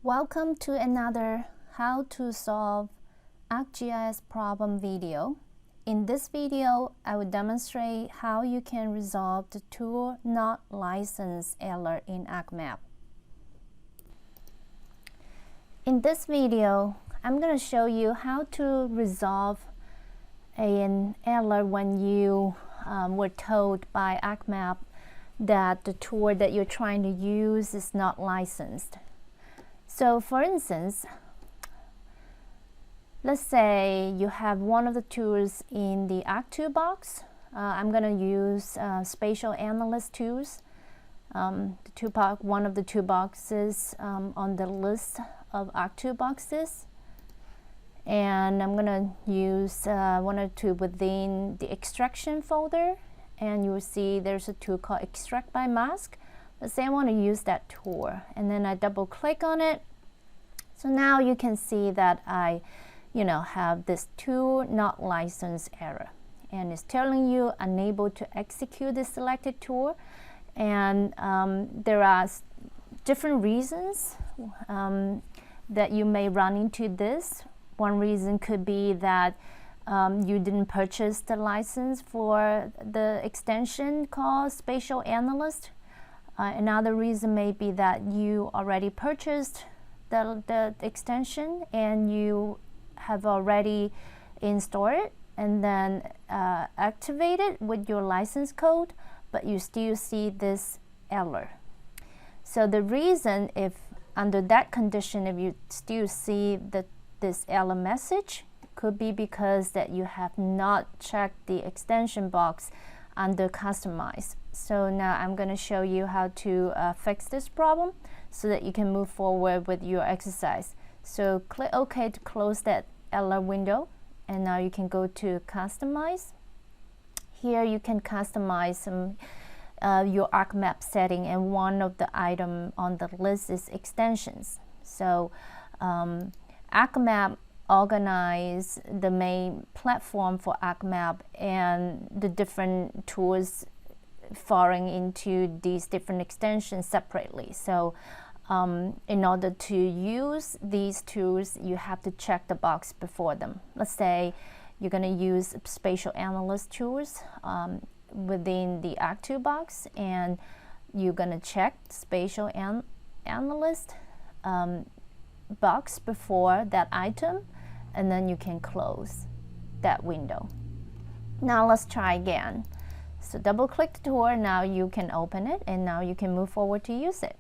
Welcome to another how to solve ArcGIS problem video. In this video, I will demonstrate how you can resolve the tool not licensed error in ArcMap. In this video, I'm going to show you how to resolve an error when you were told by ArcMap that the tool that you're trying to use is not licensed. So for instance, let's say you have one of the tools in the Arc2 box. I'm going to use spatial analyst tools, one of the two boxes on the list of Arc2 boxes. And I'm going to use one or two within the extraction folder. And you will see there's a tool called Extract by Mask. Let's say I want to use that tool, and then I double click on it. So now you can see that I have this tool not licensed error, and it's telling you unable to execute the selected tool. And there are different reasons that you may run into this. One reason could be that you didn't purchase the license for the extension called Spatial Analyst. Another reason may be that you already purchased the extension and you have already installed it and then activate it with your license code, but you still see this error. So the reason, if under that condition, if you still see this error message, could be because that you have not checked the extension box under Customize. So now I'm going to show you how to fix this problem so that you can move forward with your exercise. So click OK to close that error window, and now you can go to Customize. Here you can customize some your ArcMap setting, and one of the items on the list is extensions. So ArcMap organize the main platform for ArcMap and the different tools falling into these different extensions separately. So in order to use these tools, you have to check the box before them. Let's say you're going to use spatial analyst tools within the Arc2 box, and you're going to check spatial analyst box before that item, and then you can close that window. Now let's try again. So double click the tool, now you can open it, and now you can move forward to use it.